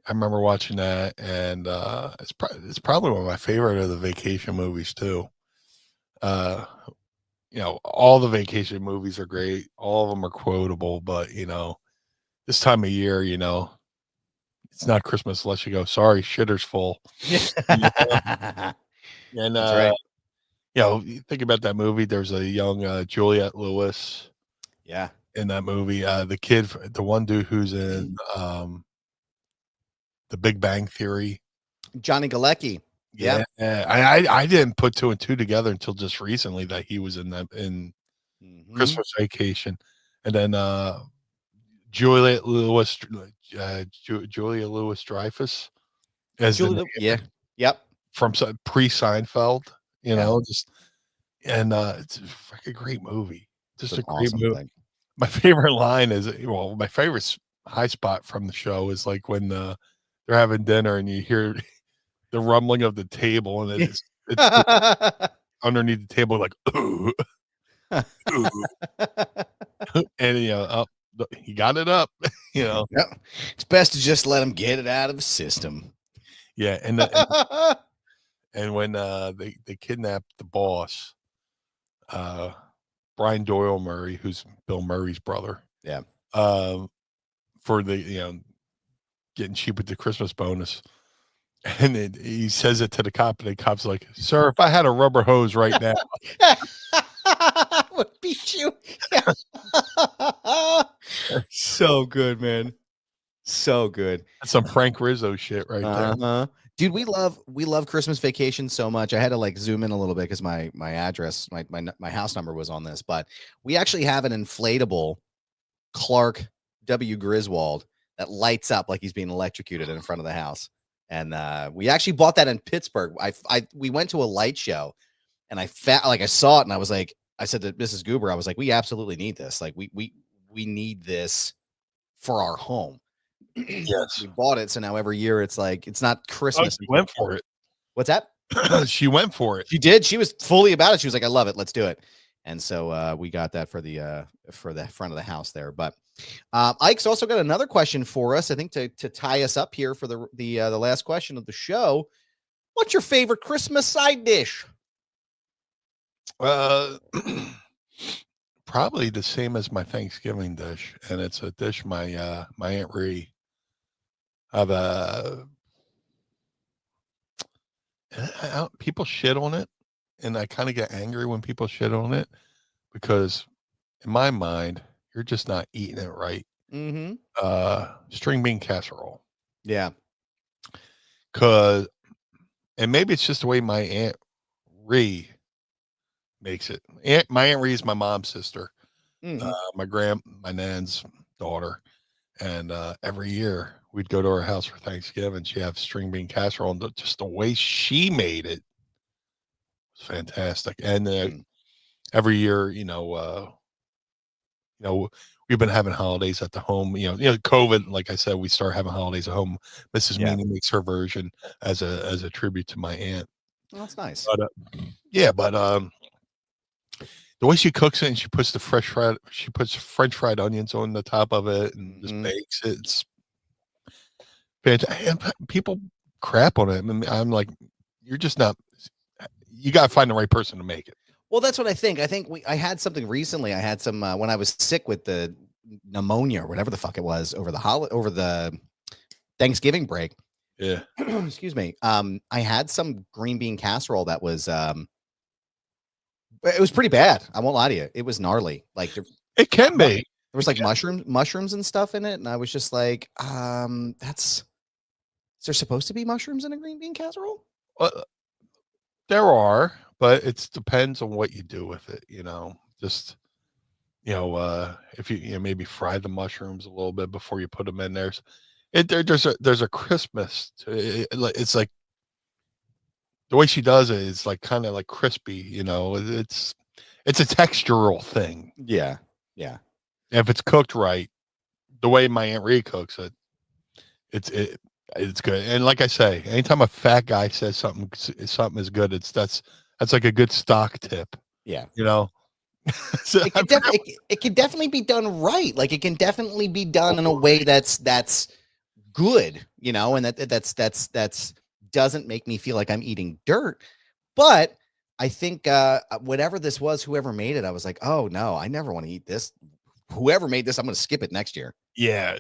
I remember watching that, and it's probably one of my favorite of the vacation movies too. All the vacation movies are great. All of them are quotable, but this time of year, it's not Christmas unless you go, sorry, shitter's full. Yeah. And That's right. you think about that movie. There's a young Juliette Lewis Yeah. in that movie. The kid, the one dude who's in The Big Bang Theory. Johnny Galecki. Yeah, I didn't put two and two together until just recently that he was in Mhm. Christmas Vacation, and then Julia Lewis, Julia Lewis Dreyfus as Yeah. Yep. from pre Seinfeld. It's a fucking great movie. Just It's a an great awesome movie. thing. My favorite line is my favorite high spot from the show is like when they're having dinner and you hear the rumbling of the table, and it's underneath the table, like, ooh, ooh. And he got it up, Yep. It's best to just let him get it out of the system. yeah. And when they kidnapped the boss, Brian Doyle Murray, who's Bill Murray's brother, Yeah. for the getting cheap with the Christmas bonus. And he says it to the cop, and the cop's like, "Sir, if I had a rubber hose right now." I would beat you. So good, man. So good. That's some Frank Rizzo shit right there. Uh-huh. Dude, we love Christmas Vacation so much. I had to like zoom in a little bit because my address, my house number was on this, but we actually have an inflatable Clark W. Griswold that lights up like he's being electrocuted in front of the house. And we actually bought that in Pittsburgh. We went to a light show, and I saw it, and I said to Mrs. Goober, I was like, we absolutely need this. Like we need this for our home. Yes. We bought it, so now every year it's like it's not Oh, Christmas. she went for it. What's that? She went for it. She did. She was fully about it. She was like, I love it. Let's do it. And so we got that for the front of the house there. But Ike's also got another question for us, I think, to tie us up here for the last question of the show. What's your favorite Christmas side dish? Probably the same as my Thanksgiving dish, and it's a dish my Aunt Ree of people shit on it, and I kind of get angry when people shit on it because in my mind you're just not eating it right. Mm-hmm. String bean casserole. Yeah. And maybe it's just the way my Aunt Ree makes it. My Aunt Ree is my mom's sister. Mm-hmm. My nan's daughter. And every year we'd go to her house for Thanksgiving. She'd have string bean casserole, and just the way she made it was fantastic. And every year, we've been having holidays at the home. COVID, like I said, we start having holidays at home. Mrs. Meanie makes her version as a tribute to my aunt. Oh, that's nice. But the way she cooks it, and she puts French fried onions on the top of it and just bakes it. It's fantastic. And people crap on it. I mean, I'm like, you're just not. You got to find the right person to make it. Well, that's what I think. I think I had something recently. I had some when I was sick with the pneumonia or whatever the fuck it was over the Thanksgiving break. Yeah. Excuse me. I had some green bean casserole that was it was pretty bad. I won't lie to you. It was gnarly. Like it can be. There was like mushrooms and stuff in it, and I was just like, that's there supposed to be mushrooms in a green bean casserole? There are, but it depends on what you do with it. Just if you maybe fry the mushrooms a little bit before you put them in there. There's a crispness to it. It's like the way she does it is like kind of like crispy. It's a textural thing. Yeah. If it's cooked right, the way my Aunt Rhea cooks it, it's good. And like I say, anytime a fat guy says something is good, that's like a good stock tip. Yeah. So it can definitely be done right. Like it can definitely be done in a way that's good, and that's doesn't make me feel like I'm eating dirt. But I think whatever this was, whoever made it, I was like, oh no, I never want to eat this. Whoever made this, I'm going to skip it next year. Yeah,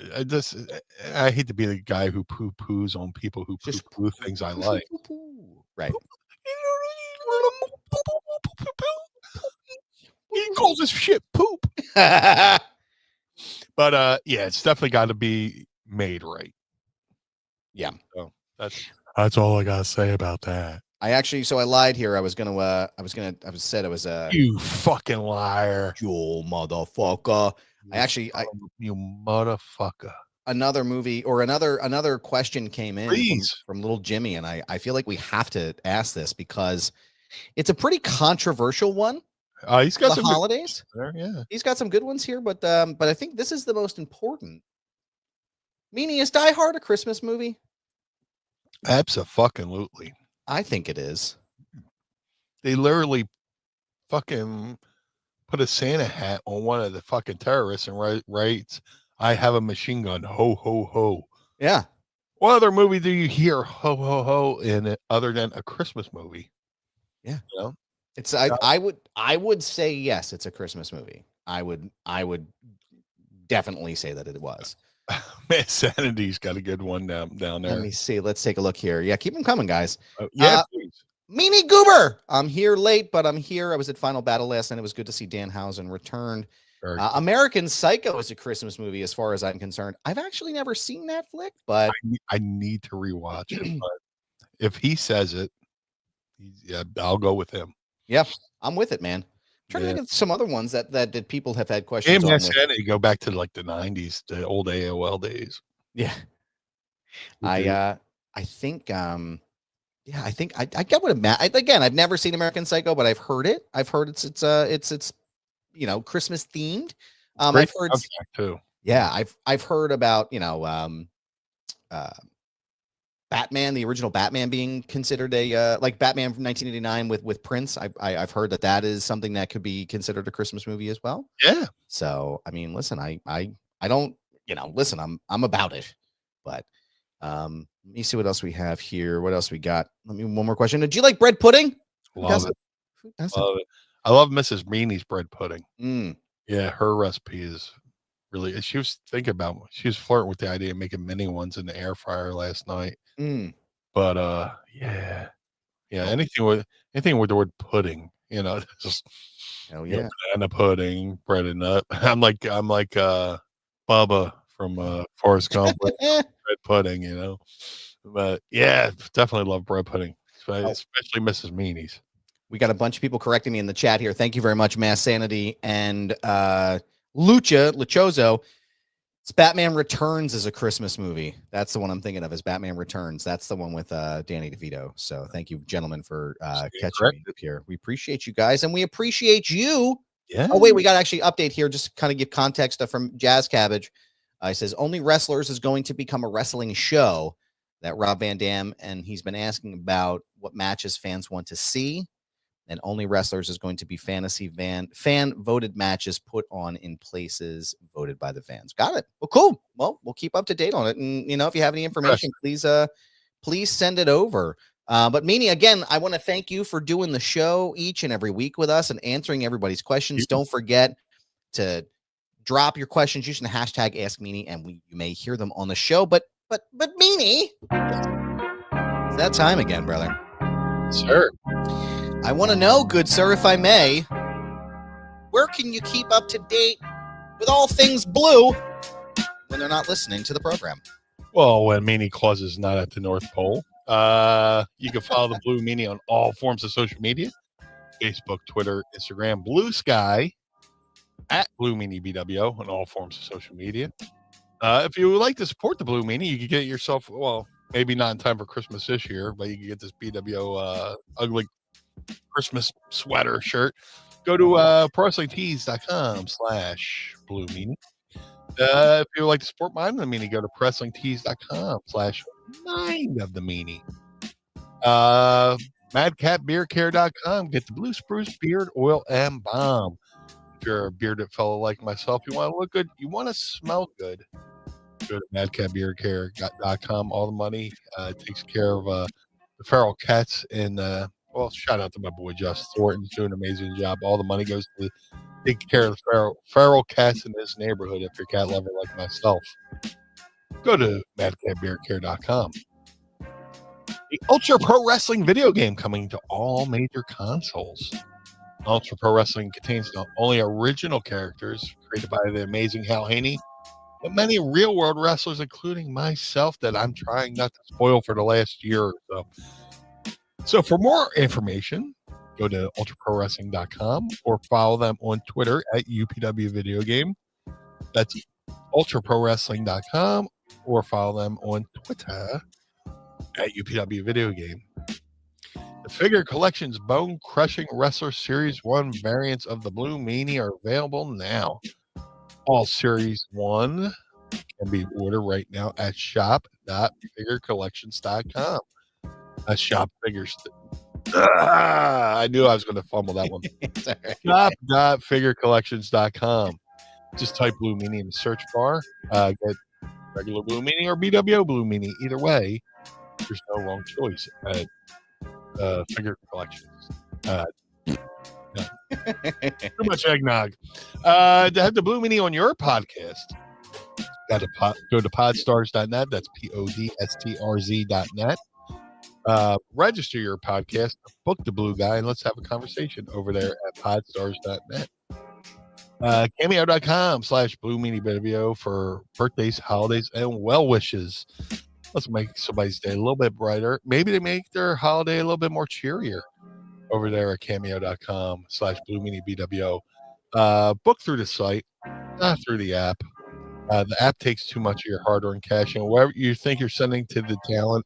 I hate to be the guy who poo-poos on people who poo-poo things I like. Right. He calls this shit poop. But yeah, it's definitely got to be made right. Yeah. So that's all I gotta say about that. I lied here. I was You fucking liar. you motherfucker. You motherfucker. Another movie or another question came in from little Jimmy, and I feel like we have to ask this because it's a pretty controversial one. He's got some holidays there, yeah. He's got some good ones here, but I think this is the most important. Meanie, is Die Hard a Christmas movie? Abso-fucking-lutely. I think it is. They literally fucking put a Santa hat on one of the fucking terrorists and writes, "I have a machine gun. Ho ho ho." Yeah. What other movie do you hear ho ho ho in it other than a Christmas movie? Yeah. It's I would say yes, it's a Christmas movie. I would definitely say that it was. Man, Sanity's got a good one down there. Let me see. Let's take a look here. Yeah, keep them coming, guys. Please. Meanie Goober. I'm here late, but I'm here. I was at Final Battle last night. It was good to see Danhausen return. American Psycho is a Christmas movie, as far as I'm concerned. I've actually never seen that flick, but I need to rewatch it. But if he says it, yeah, I'll go with him. Yeah, I'm with it, man. Trying to think of some other ones that people have had questions on. Sanity go back to like the 90s, the old AOL days. Yeah. I think I think I get what again, I've never seen American Psycho, but I've heard it. I've heard it's Christmas themed. I've heard too. Yeah, I've heard about, Batman, the original Batman being considered a like Batman from 1989 with Prince. I've heard that is something that could be considered a Christmas movie as well. Yeah. So I mean, listen, I don't, listen, I'm about it. But let me see what else we have here. What else we got? Let me one more question. Do you like bread pudding? Love it. Love it. I love Mrs. Meanie's bread pudding. Yeah, her recipe is really. She was flirting with the idea of making mini ones in the air fryer last night. But yeah, anything with the word pudding, just hell yeah, banana pudding, bread and nut. I'm like Bubba from Forrest Gump, bread pudding, But yeah, definitely love bread pudding, especially Mrs. Meanie's. We got a bunch of people correcting me in the chat here. Thank you very much, Mass Sanity and Luchozo. It's Batman Returns is a Christmas movie. That's the one I'm thinking of, is Batman Returns. That's the one with Danny DeVito. So thank you, gentlemen, for catching me up here. We appreciate you guys, and we appreciate you. Yeah. Oh, wait, we got to actually update here, just to kind of give context from Jazz Cabbage. He says, Only Wrestlers is going to become a wrestling show that Rob Van Dam, and he's been asking about what matches fans want to see. And Only Wrestlers is going to be fan voted matches put on in places voted by the fans. Got it. Well, cool. Well, we'll keep up to date on it. And, if you have any information, please send it over. But Meanie, again, I want to thank you for doing the show each and every week with us and answering everybody's questions. Don't forget to drop your questions using the hashtag #AskMeanie, and you may hear them on the show. But Meanie, it's that time again, brother. Sure. I want to know, good sir, if I may, where can you keep up to date with all things blue when they're not listening to the program? Well, when Meanie Claus is not at the North Pole, you can follow the Blue Meanie on all forms of social media: Facebook, Twitter, Instagram, Blue Sky, at Blue Meanie BWO on all forms of social media. If you would like to support the Blue Meanie, you can get yourself, well, maybe not in time for Christmas this year, but you can get this BWO ugly Christmas sweater shirt. Go to ProWrestlingTees.com/Blue Meanie. If you would like to support Mind of the Meanie, go to ProWrestlingTees.com/Mind of the Meanie. MadCatBeardCare.com. Get the Blue Spruce Beard Oil and Balm. If you're a bearded fellow like myself, you want to look good, you want to smell good, go to MadCatBeardCare.com. All the money takes care of the feral cats. And, well, shout out to my boy Just Thornton's doing an amazing job. All the money goes to take care of the feral cats in this neighborhood. If you're a cat lover like myself, go to MadCatBeardCare.com. The Ultra Pro Wrestling video game coming to all major consoles. Ultra Pro Wrestling contains not only original characters created by the amazing Hal Haney, but many real-world wrestlers, including myself, that I'm trying not to spoil for the last year or so. So for more information, go to ultraprowrestling.com or follow them on Twitter at UPW Video Game. That's ultraprowrestling.com or follow them on Twitter at UPW Video Game. The Figure Collection's Bone Crushing Wrestler Series 1 variants of the Blue Meanie are available now. All Series 1 can be ordered right now at shop.figurecollections.com. That's shop figures. I knew I was going to fumble that one. Shop.figurecollections.com. Just type Blue Meanie in the search bar. Get regular Blue Meanie or BWO Blue Meanie. Either way, there's no wrong choice at Figure Collections. Too much eggnog. To have the Blue Meanie on your podcast, go to podstars.net. That's podstrz.net. Register your podcast, book the Blue Guy, and let's have a conversation over there at podstars.net. Cameo.com/Blue Meanie BWO for birthdays, holidays, and well wishes. Let's make somebody's day a little bit brighter. Maybe they make their holiday a little bit more cheerier over there at cameo.com/Blue Meanie BWO. Book through the site, not through the app. The app takes too much of your hard-earned cash, and whatever you think you're sending to the talent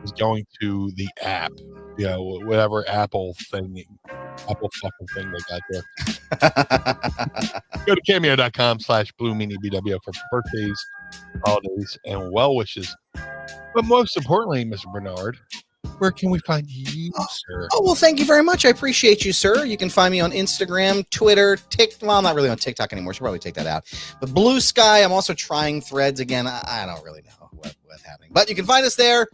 is going to the app. You know, whatever Apple fucking thing they got there. Go to cameo.com/Blue Meanie BWO for birthdays, holidays, and well wishes. But most importantly, Mr. Bernard, where can we find you, sir? Oh, well, thank you very much. I appreciate you, sir. You can find me on Instagram, Twitter, well, I'm not really on TikTok anymore. Should probably take that out. But Blue Sky, I'm also trying Threads again. I don't really know what's happening. But you can find us there.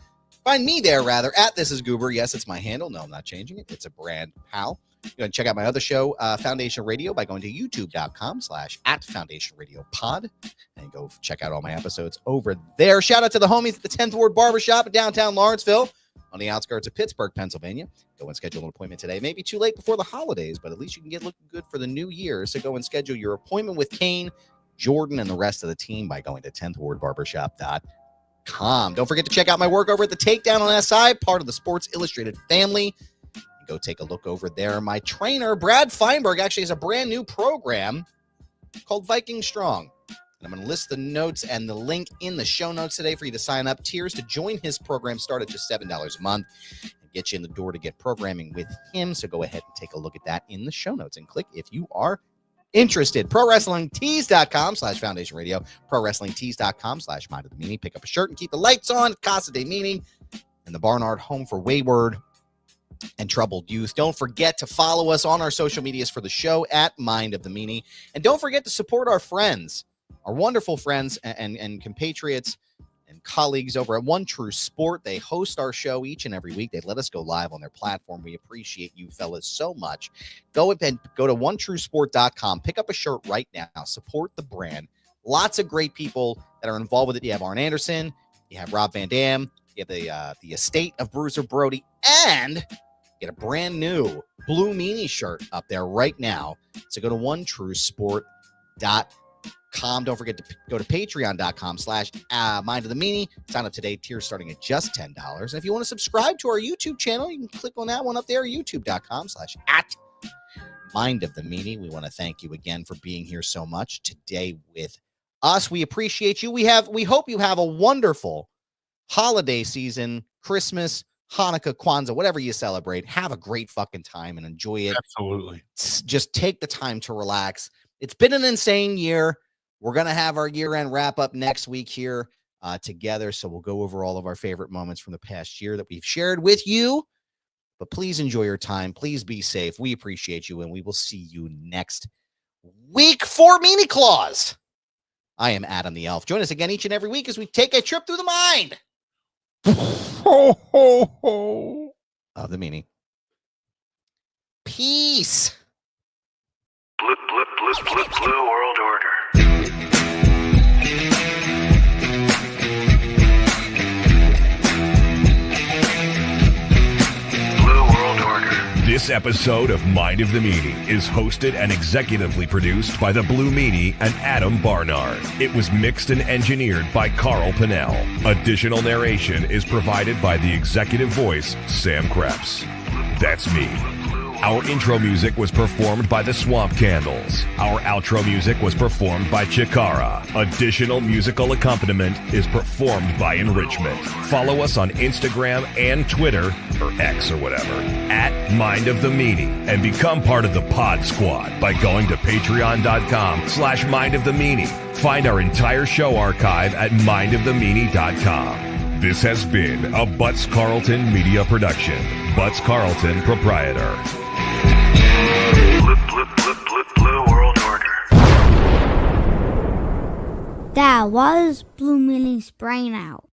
Find me there, rather, at This Is Goober. Yes, it's my handle. No, I'm not changing it. It's a brand pal. You can check out my other show, Foundation Radio, by going to youtube.com/@FoundationRadioPod. And go check out all my episodes over there. Shout out to the homies at the 10th Ward Barbershop in downtown Lawrenceville, on the outskirts of Pittsburgh, Pennsylvania. Go and schedule an appointment today. Maybe too late before the holidays, but at least you can get looking good for the new year. So go and schedule your appointment with Kane, Jordan, and the rest of the team by going to 10thwardbarbershop.com. Don't forget to check out my work over at the Takedown on SI, part of the Sports Illustrated family. Go take a look over there. My trainer, Brad Feinberg, actually has a brand new program called Viking Strong. And I'm going to list the notes and the link in the show notes today for you to sign up. Tiers to join his program start at just $7 a month and get you in the door to get programming with him. So go ahead and take a look at that in the show notes and click if you are interested. ProWrestlingTees.com/Foundation Radio. ProWrestlingTees.com/Mind of the Meanie. Pick up a shirt and keep the lights on. Casa de Meanie and the Barnard Home for Wayward and Troubled Youth. Don't forget to follow us on our social medias for the show at Mind of the Meanie. And don't forget to support our friends, our wonderful friends and compatriots and colleagues over at One True Sport. They host our show each and every week. They let us go live on their platform. We appreciate you fellas so much. Go to onetruesport.com. Pick up a shirt right now. Support the brand. Lots of great people that are involved with it. You have Arn Anderson. You have Rob Van Dam. You have the estate of Bruiser Brody. And get a brand new Blue Meanie shirt up there right now. So go to onetruesport.com. Don't forget to go to patreon.com/Mind of the Meanie. Sign up today. Tiers starting at just $10. And if you want to subscribe to our YouTube channel, you can click on that one up there, youtube.com/Mind of the Meanie. We want to thank you again for being here so much today with us. We appreciate you. We hope you have a wonderful holiday season, Christmas, Hanukkah, Kwanzaa, whatever you celebrate. Have a great fucking time and enjoy it. Absolutely. Just take the time to relax. It's been an insane year. We're going to have our year-end wrap-up next week here together, so we'll go over all of our favorite moments from the past year that we've shared with you. But please enjoy your time. Please be safe. We appreciate you, and we will see you next week for Meanie Claus. I am Adam the Elf. Join us again each and every week as we take a trip through the mind Ho, ho, ho. of the Meanie. Peace. Blue World Order. Blue World Order. This episode of Mind of the Meanie is hosted and executively produced by the Blue Meanie and Adam Barnard. It was mixed and engineered by Carl Pinnell. Additional narration is provided by the executive voice, Sam Krebs. That's me. Our intro music was performed by the Swamp Candles. Our outro music was performed by Chikara. Additional musical accompaniment is performed by Enrichment. Follow us on Instagram and Twitter, or X or whatever, at Mind of the Meanie, and become part of the Pod Squad by going to patreon.com/Mind of the Meanie. Find our entire show archive at mindofthemeanie.com. This has been a Butts Carlton media production. Butts Carlton, proprietor. Blue World Order. That was Blue Millie's brain out.